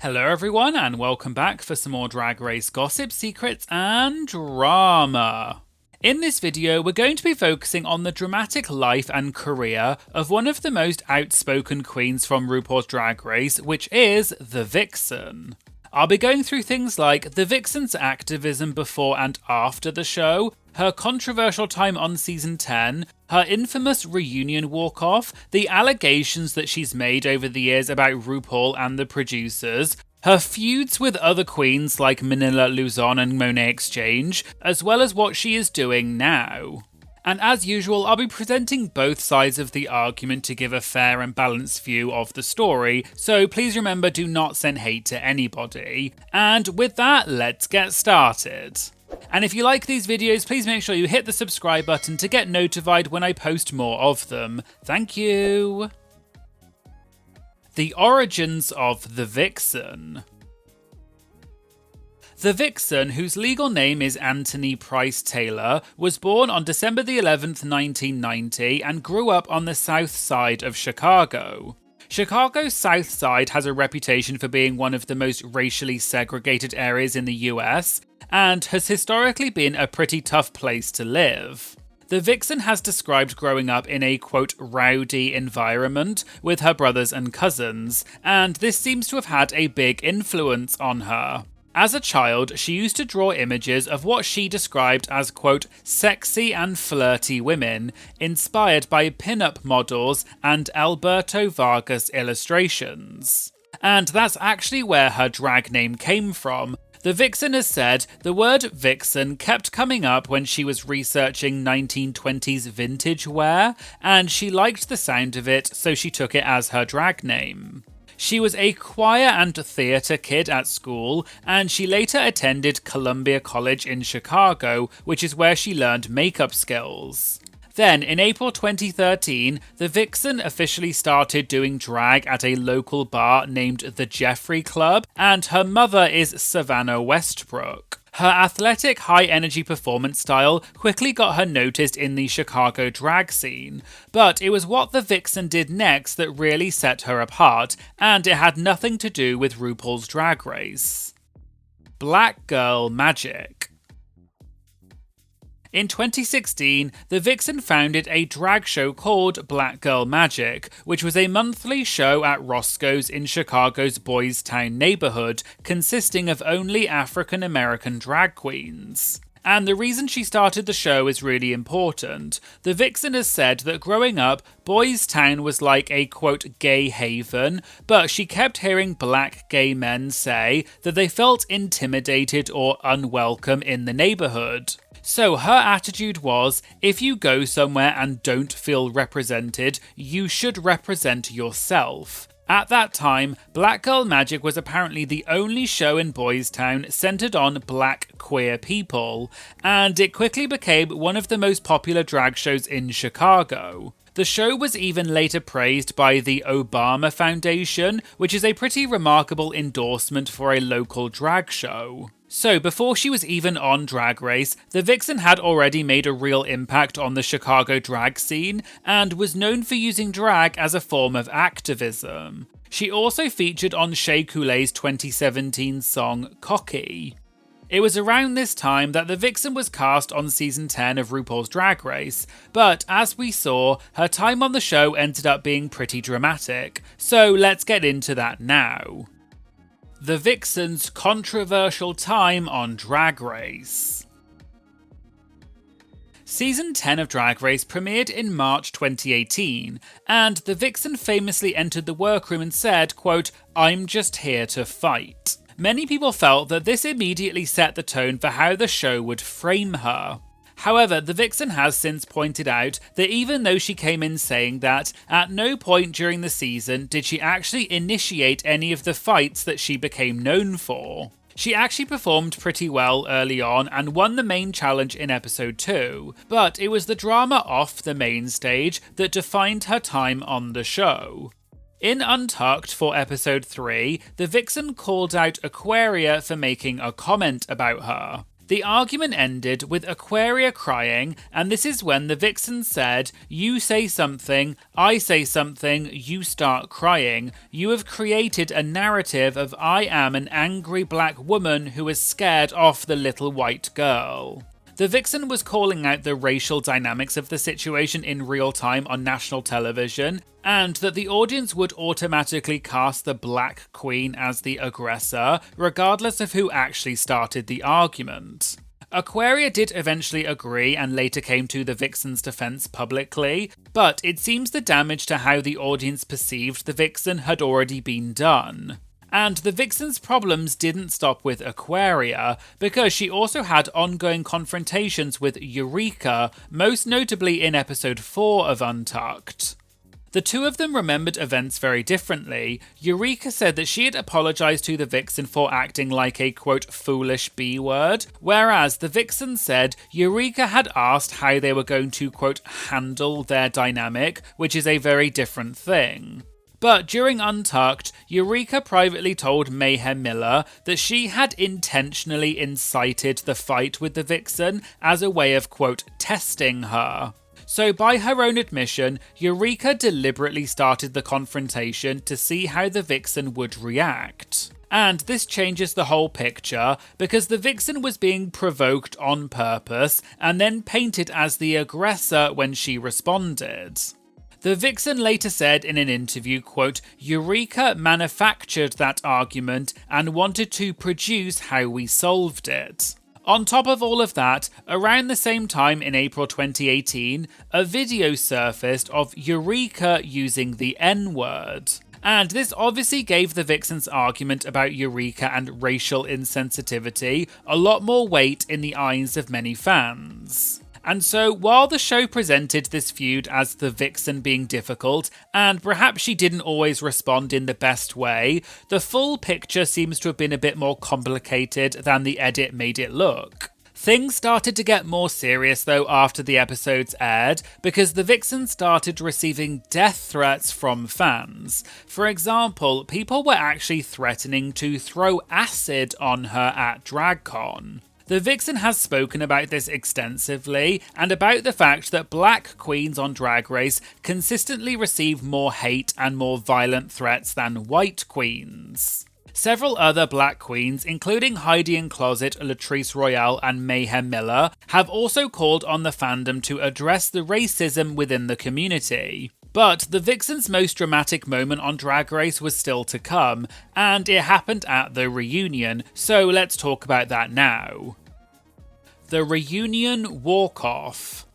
Hello everyone and welcome back for some more Drag Race gossip, secrets and drama. In this video we're going to be focusing on the dramatic life and career of one of the most outspoken queens from RuPaul's Drag Race, which is the Vixen. I'll be going through things like the Vixen's activism before and after the show, her controversial time on season 10, her infamous reunion walk-off, the allegations that she's made over the years about RuPaul and the producers, her feuds with other queens like Manila, Luzon and Monét Exchange, as well as what she is doing now. And as usual, I'll be presenting both sides of the argument to give a fair and balanced view of the story, so please remember, do not send hate to anybody. And with that, let's get started. And if you like these videos, please make sure you hit the subscribe button to get notified when I post more of them. Thank you! The Origins of The Vixen. The Vixen, whose legal name is Anthony Price Taylor, was born on December the 11th, 1990 and grew up on the south side of Chicago. Chicago's South Side has a reputation for being one of the most racially segregated areas in the US, and has historically been a pretty tough place to live. The Vixen has described growing up in a, quote, rowdy environment with her brothers and cousins, and this seems to have had a big influence on her. As a child, she used to draw images of what she described as, quote, sexy and flirty women, inspired by pin-up models and Alberto Vargas illustrations. And that's actually where her drag name came from. The Vixen has said the word vixen kept coming up when she was researching 1920s vintage wear, and she liked the sound of it, so she took it as her drag name. She was a choir and theatre kid at school, and she later attended Columbia College in Chicago, which is where she learned makeup skills. Then, in April 2013, the Vixen officially started doing drag at a local bar named the Jeffrey Club, and her mother is Savannah Westbrook. Her athletic, high-energy performance style quickly got her noticed in the Chicago drag scene, but it was what the Vixen did next that really set her apart, and it had nothing to do with RuPaul's Drag Race. Black Girl Magic. In 2016, the Vixen founded a drag show called Black Girl Magic, which was a monthly show at Roscoe's in Chicago's Boys Town neighborhood, consisting of only African American drag queens. And the reason she started the show is really important. The Vixen has said that growing up, Boys Town was like a, quote, gay haven, but she kept hearing black gay men say that they felt intimidated or unwelcome in the neighborhood. So her attitude was, if you go somewhere and don't feel represented, you should represent yourself. At that time, Black Girl Magic was apparently the only show in Boys Town centered on black queer people, and it quickly became one of the most popular drag shows in Chicago. The show was even later praised by the Obama Foundation, which is a pretty remarkable endorsement for a local drag show. So before she was even on Drag Race, the Vixen had already made a real impact on the Chicago drag scene, and was known for using drag as a form of activism. She also featured on Shea Couleé's 2017 song Cocky. It was around this time that the Vixen was cast on season 10 of RuPaul's Drag Race, but as we saw, her time on the show ended up being pretty dramatic, so let's get into that now. The Vixen's controversial time on Drag Race. Season 10 of Drag Race premiered in March 2018, and the Vixen famously entered the workroom and said, quote, "I'm just here to fight." Many people felt that this immediately set the tone for how the show would frame her. However, the Vixen has since pointed out that even though she came in saying that, at no point during the season did she actually initiate any of the fights that she became known for. She actually performed pretty well early on and won the main challenge in episode 2, but it was the drama off the main stage that defined her time on the show. In Untucked for episode 3, the Vixen called out Aquaria for making a comment about her. The argument ended with Aquaria crying, and this is when the Vixen said, "You say something, I say something, you start crying. You have created a narrative of I am an angry black woman who is scared off the little white girl." The Vixen was calling out the racial dynamics of the situation in real time on national television, and that the audience would automatically cast the Black Queen as the aggressor, regardless of who actually started the argument. Aquaria did eventually agree and later came to the Vixen's defense publicly, but it seems the damage to how the audience perceived the Vixen had already been done. And the Vixen's problems didn't stop with Aquaria, because she also had ongoing confrontations with Eureka, most notably in episode 4 of Untucked. The two of them remembered events very differently. Eureka said that she had apologised to the Vixen for acting like a quote foolish B-word, whereas the Vixen said Eureka had asked how they were going to quote handle their dynamic, which is a very different thing. But during Untucked, Eureka privately told Mayhem Miller that she had intentionally incited the fight with the Vixen as a way of, quote, testing her. So by her own admission, Eureka deliberately started the confrontation to see how the Vixen would react. And this changes the whole picture, because the Vixen was being provoked on purpose and then painted as the aggressor when she responded. The Vixen later said in an interview, quote, "Eureka manufactured that argument and wanted to produce how we solved it." On top of all of that, around the same time in April 2018, a video surfaced of Eureka using the N-word. And this obviously gave the Vixen's argument about Eureka and racial insensitivity a lot more weight in the eyes of many fans. And so, while the show presented this feud as the Vixen being difficult, and perhaps she didn't always respond in the best way, the full picture seems to have been a bit more complicated than the edit made it look. Things started to get more serious though after the episodes aired, because the Vixen started receiving death threats from fans. For example, people were actually threatening to throw acid on her at DragCon. The Vixen has spoken about this extensively, and about the fact that black queens on Drag Race consistently receive more hate and more violent threats than white queens. Several other black queens, including Heidi N Closet, Latrice Royale and Mayhem Miller, have also called on the fandom to address the racism within the community. But the Vixen's most dramatic moment on Drag Race was still to come, and it happened at the reunion, so let's talk about that now. The reunion walk-off.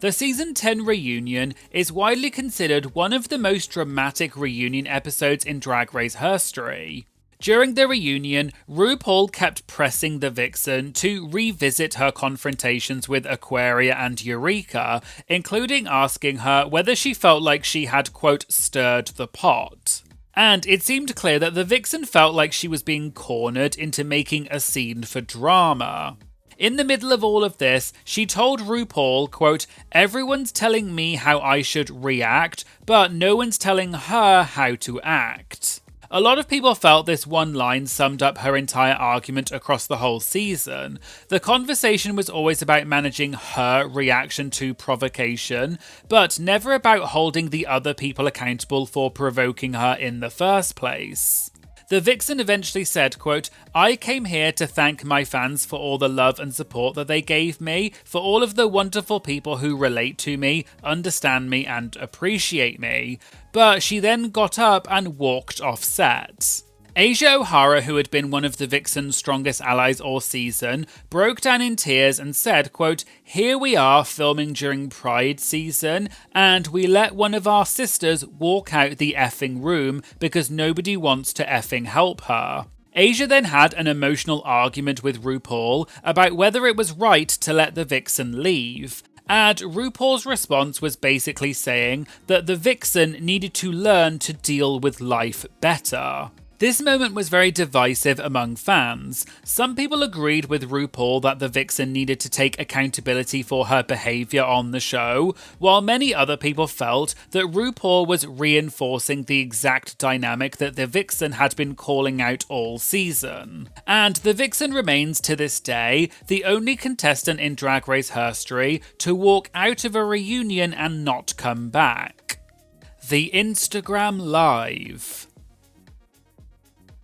The season 10 reunion is widely considered one of the most dramatic reunion episodes in Drag Race history. During the reunion, RuPaul kept pressing the Vixen to revisit her confrontations with Aquaria and Eureka, including asking her whether she felt like she had, quote, stirred the pot. And it seemed clear that the Vixen felt like she was being cornered into making a scene for drama. In the middle of all of this, she told RuPaul, quote, "Everyone's telling me how I should react, but no one's telling her how to act." A lot of people felt this one line summed up her entire argument across the whole season. The conversation was always about managing her reaction to provocation, but never about holding the other people accountable for provoking her in the first place. The Vixen eventually said, quote, "I came here to thank my fans for all the love and support that they gave me, for all of the wonderful people who relate to me, understand me, and appreciate me." But she then got up and walked off set. Asia O'Hara, who had been one of the Vixen's strongest allies all season, broke down in tears and said, quote, "Here we are filming during Pride season, and we let one of our sisters walk out the effing room because nobody wants to effing help her." Asia then had an emotional argument with RuPaul about whether it was right to let the Vixen leave. And RuPaul's response was basically saying that the Vixen needed to learn to deal with life better. This moment was very divisive among fans. Some people agreed with RuPaul that the Vixen needed to take accountability for her behaviour on the show, while many other people felt that RuPaul was reinforcing the exact dynamic that the Vixen had been calling out all season. And the Vixen remains to this day the only contestant in Drag Race history to walk out of a reunion and not come back. The Instagram Live.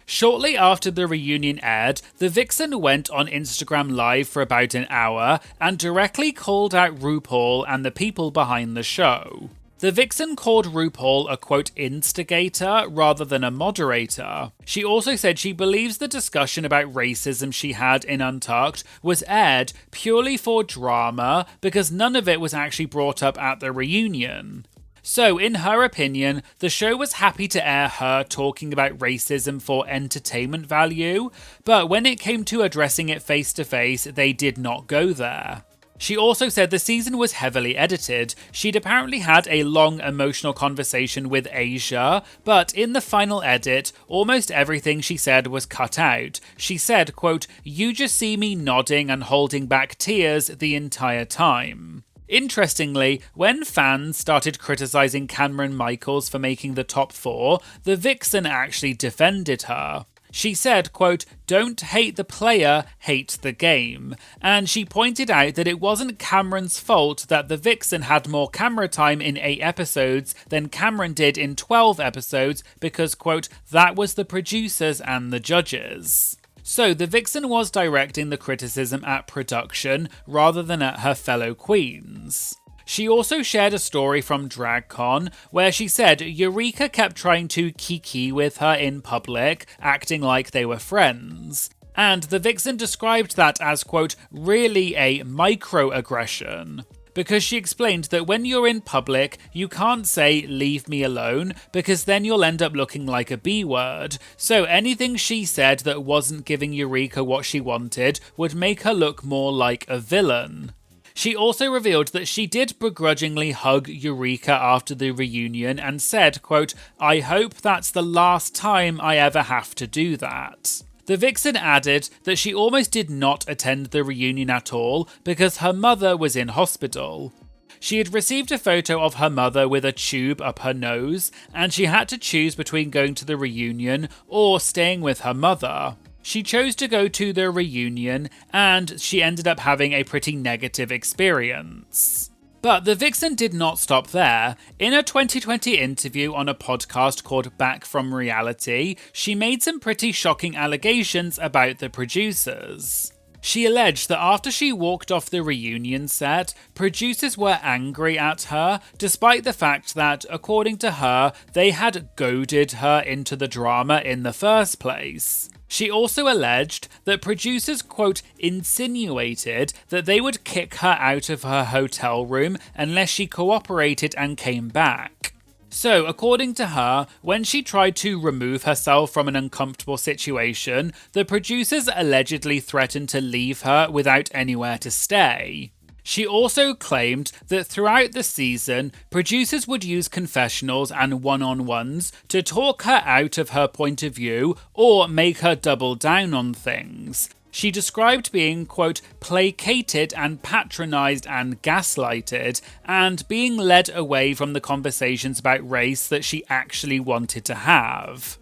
Shortly after the reunion aired, the Vixen went on Instagram Live for about an hour and directly called out RuPaul and the people behind the show. The Vixen called RuPaul a quote instigator rather than a moderator. She also said she believes the discussion about racism she had in Untucked was aired purely for drama because none of it was actually brought up at the reunion. So, in her opinion, the show was happy to air her talking about racism for entertainment value, but when it came to addressing it face to face, they did not go there. She also said the season was heavily edited. She'd apparently had a long emotional conversation with OItsJa, but in the final edit, almost everything she said was cut out. She said, quote, "You just see me nodding and holding back tears the entire time." Interestingly, when fans started criticising Cameron Michaels for making the top 4, the Vixen actually defended her. She said, quote, "Don't hate the player, hate the game." And she pointed out that it wasn't Cameron's fault that the Vixen had more camera time in 8 episodes than Cameron did in 12 episodes because, quote, "that was the producers and the judges." So the Vixen was directing the criticism at production rather than at her fellow queens. She also shared a story from DragCon where she said Eureka kept trying to kiki with her in public, acting like they were friends. And the Vixen described that as, quote, "really a microaggression." Because she explained that when you're in public, you can't say, "leave me alone," because then you'll end up looking like a B word. So anything she said that wasn't giving Eureka what she wanted would make her look more like a villain. She also revealed that she did begrudgingly hug Eureka after the reunion and said, quote, "I hope that's the last time I ever have to do that." The Vixen added that she almost did not attend the reunion at all because her mother was in hospital. She had received a photo of her mother with a tube up her nose, and she had to choose between going to the reunion or staying with her mother. She chose to go to the reunion, and she ended up having a pretty negative experience. But the Vixen did not stop there. In a 2020 interview on a podcast called Back from Reality, she made some pretty shocking allegations about the producers. She alleged that after she walked off the reunion set, producers were angry at her, despite the fact that, according to her, they had goaded her into the drama in the first place. She also alleged that producers, quote, "insinuated that they would kick her out of her hotel room unless she cooperated and came back." So, according to her, when she tried to remove herself from an uncomfortable situation, the producers allegedly threatened to leave her without anywhere to stay. She also claimed that throughout the season, producers would use confessionals and one-on-ones to talk her out of her point of view or make her double down on things. She described being, quote, "placated and patronised and gaslighted, and being led away from the conversations about race that she actually wanted to have."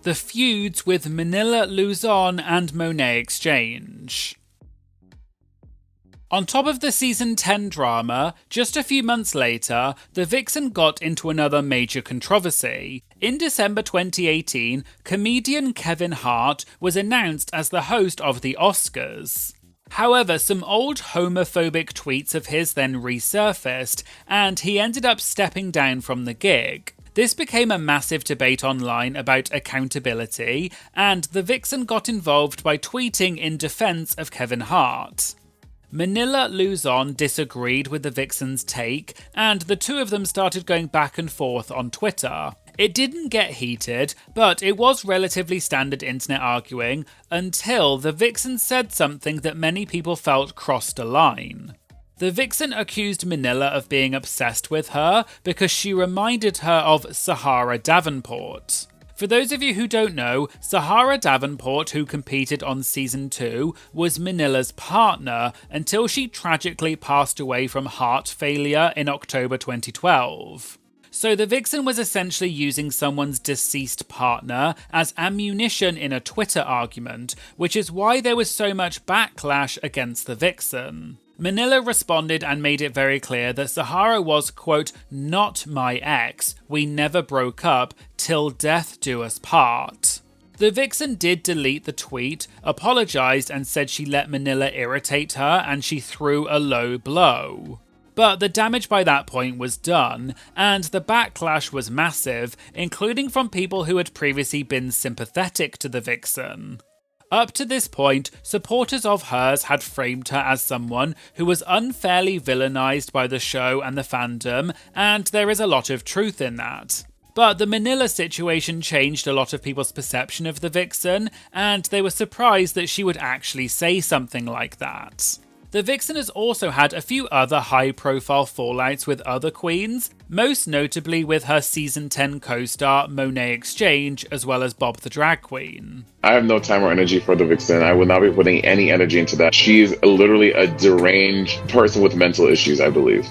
The feuds with Manila, Luzon and Monét exchange. On top of the season 10 drama, just a few months later, the Vixen got into another major controversy. In December 2018, comedian Kevin Hart was announced as the host of the Oscars. However, some old homophobic tweets of his then resurfaced, and he ended up stepping down from the gig. This became a massive debate online about accountability, and the Vixen got involved by tweeting in defense of Kevin Hart. Manila Luzon disagreed with the Vixen's take, and the two of them started going back and forth on Twitter. It didn't get heated, but it was relatively standard internet arguing until the Vixen said something that many people felt crossed a line. The Vixen accused Manila of being obsessed with her because she reminded her of Sahara Davenport. For those of you who don't know, Sahara Davenport, who competed on season 2, was Manila's partner until she tragically passed away from heart failure in October 2012. So the Vixen was essentially using someone's deceased partner as ammunition in a Twitter argument, which is why there was so much backlash against the Vixen. Manila responded and made it very clear that Sahara was, quote, not my ex, we never broke up, till death do us part. The Vixen did delete the tweet, apologised and said she let Manila irritate her and she threw a low blow. But the damage by that point was done, and the backlash was massive, including from people who had previously been sympathetic to the Vixen. Up to this point, supporters of hers had framed her as someone who was unfairly villainised by the show and the fandom, and there is a lot of truth in that. But the Manila situation changed a lot of people's perception of the Vixen, and they were surprised that she would actually say something like that. The Vixen has also had a few other high-profile fallouts with other queens, most notably with her season 10 co-star Monét X Change, as well as Bob the Drag Queen. I have no time or energy for the Vixen. I will not be putting any energy into that. She is literally a deranged person with mental issues, I believe.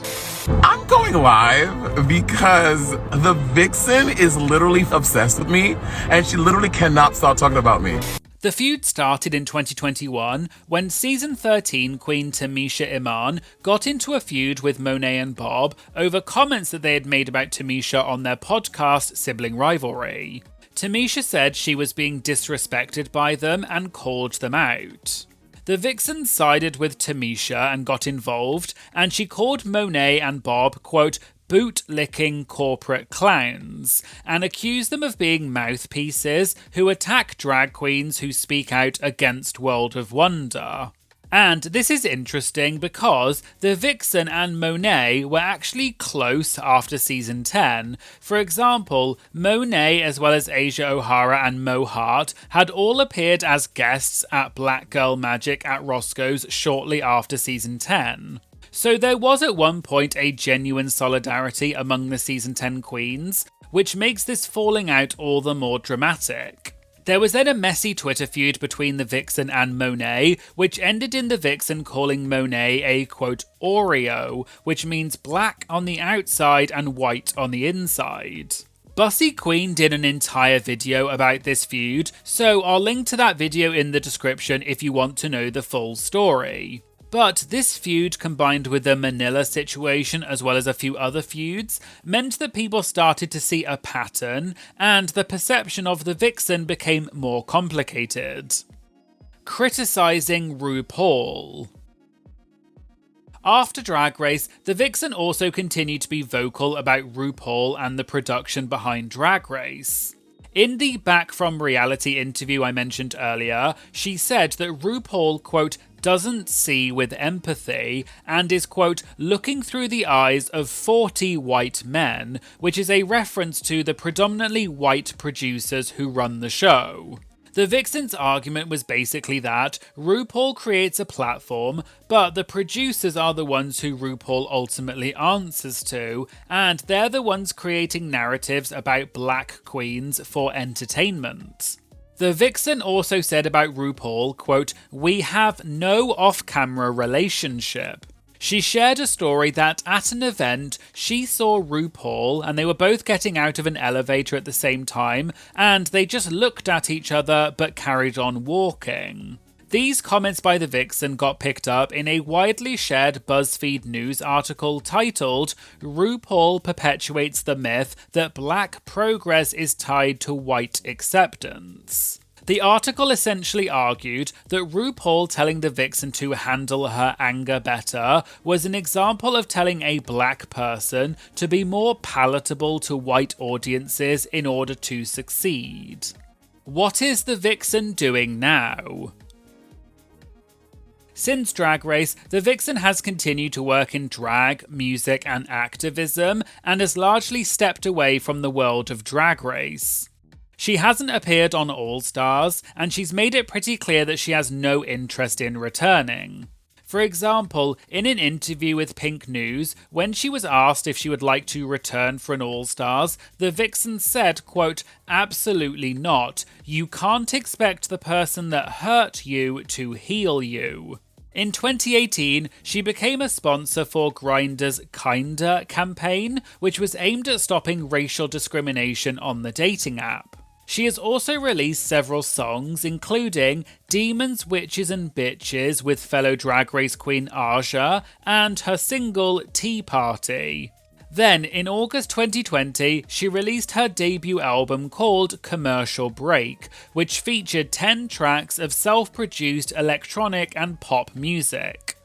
I'm going live because the Vixen is literally obsessed with me, and she literally cannot stop talking about me. The feud started in 2021 when season 13 queen Tamisha Iman got into a feud with Monét and Bob over comments that they had made about Tamisha on their podcast Sibling Rivalry. Tamisha said she was being disrespected by them and called them out. The Vixen sided with Tamisha and got involved, and she called Monét and Bob, quote, boot-licking corporate clowns, and accused them of being mouthpieces who attack drag queens who speak out against World of Wonder. And this is interesting because the Vixen and Monét were actually close after season 10. For example, Monét as well as Asia O'Hara and Mo Hart had all appeared as guests at Black Girl Magic at Roscoe's shortly after season 10. So there was at one point a genuine solidarity among the season 10 queens, which makes this falling out all the more dramatic. There was then a messy Twitter feud between the Vixen and Monét, which ended in the Vixen calling Monét a, quote, Oreo, which means black on the outside and white on the inside. Bussy Queen did an entire video about this feud, so I'll link to that video in the description if you want to know the full story. But this feud, combined with the Manila situation as well as a few other feuds, meant that people started to see a pattern, and the perception of the Vixen became more complicated. Criticising RuPaul. After Drag Race, the Vixen also continued to be vocal about RuPaul and the production behind Drag Race. In the Back From Reality interview I mentioned earlier, she said that RuPaul, quote, doesn't see with empathy and is, quote, looking through the eyes of 40 white men, which is a reference to the predominantly white producers who run the show. The Vixen's argument was basically that RuPaul creates a platform, but the producers are the ones who RuPaul ultimately answers to, and they're the ones creating narratives about black queens for entertainment. The Vixen also said about RuPaul, quote, we have no off-camera relationship. She shared a story that at an event, she saw RuPaul and they were both getting out of an elevator at the same time, and they just looked at each other but carried on walking. These comments by the Vixen got picked up in a widely shared BuzzFeed news article titled, RuPaul perpetuates the myth that black progress is tied to white acceptance. The article essentially argued that RuPaul telling the Vixen to handle her anger better was an example of telling a black person to be more palatable to white audiences in order to succeed. What is the Vixen doing now? Since Drag Race, the Vixen has continued to work in drag, music and activism, and has largely stepped away from the world of Drag Race. She hasn't appeared on All Stars, and she's made it pretty clear that she has no interest in returning. For example, in an interview with Pink News, when she was asked if she would like to return for an All-Stars, the Vixen said, quote, "Absolutely not. You can't expect the person that hurt you to heal you." In 2018, she became a sponsor for Grindr's Kinda campaign, which was aimed at stopping racial discrimination on the dating app. She has also released several songs, including Demons, Witches and Bitches with fellow Drag Race queen RuPaul, and her single Tea Party. Then, in August 2020, she released her debut album called Commercial Break, which featured 10 tracks of self-produced electronic and pop music.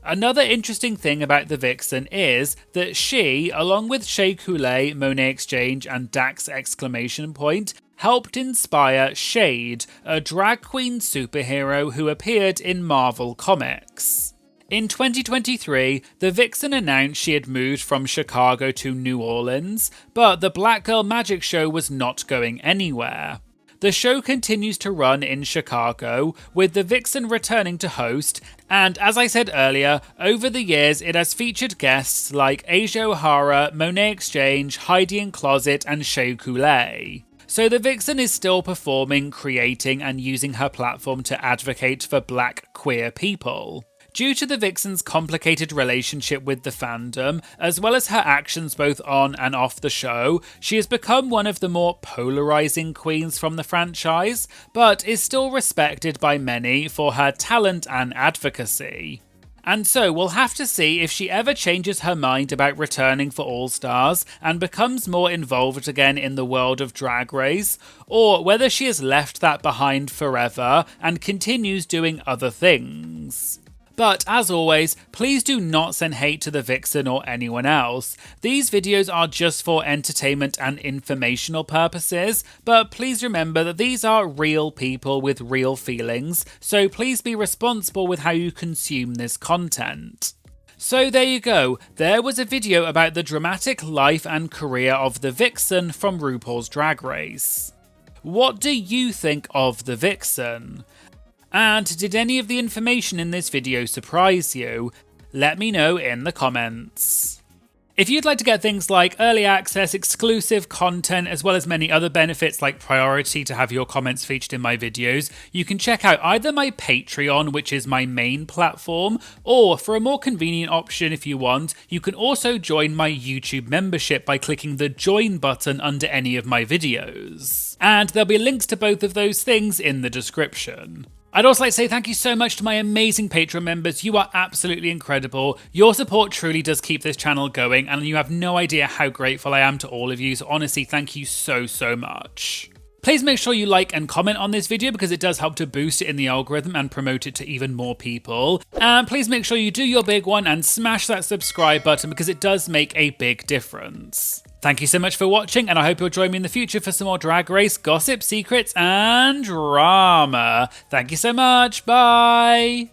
Another interesting thing about the Vixen is that she, along with Shea Coulee, Monét X and Dax Exclamation Point, helped inspire Shade, a drag queen superhero who appeared in Marvel Comics. In 2023, the Vixen announced she had moved from Chicago to New Orleans, but the Black Girl Magic Show was not going anywhere. The show continues to run in Chicago, with the Vixen returning to host, and as I said earlier, over the years it has featured guests like Asia O'Hara, Monét X, Heidi N Closet, and Shea Coulee. So the Vixen is still performing, creating, and using her platform to advocate for black queer people. Due to the Vixen's complicated relationship with the fandom, as well as her actions both on and off the show, she has become one of the more polarizing queens from the franchise, but is still respected by many for her talent and advocacy. And so we'll have to see if she ever changes her mind about returning for All Stars and becomes more involved again in the world of Drag Race, or whether she has left that behind forever and continues doing other things. But as always, please do not send hate to the Vixen or anyone else. These videos are just for entertainment and informational purposes, but please remember that these are real people with real feelings, so please be responsible with how you consume this content. So there you go, there was a video about the dramatic life and career of the Vixen from RuPaul's Drag Race. What do you think of the Vixen? And did any of the information in this video surprise you? Let me know in the comments. If you'd like to get things like early access, exclusive content, as well as many other benefits like priority to have your comments featured in my videos, you can check out either my Patreon, which is my main platform, or for a more convenient option if you want, you can also join my YouTube membership by clicking the join button under any of my videos. And there'll be links to both of those things in the description. I'd also like to say thank you so much to my amazing Patreon members. You are absolutely incredible. Your support truly does keep this channel going, and you have no idea how grateful I am to all of you. So honestly, thank you so much. Please make sure you like and comment on this video because it does help to boost it in the algorithm and promote it to even more people. And please make sure you do your big one and smash that subscribe button because it does make a big difference. Thank you so much for watching, and I hope you'll join me in the future for some more Drag Race gossip, secrets, and drama. Thank you so much. Bye!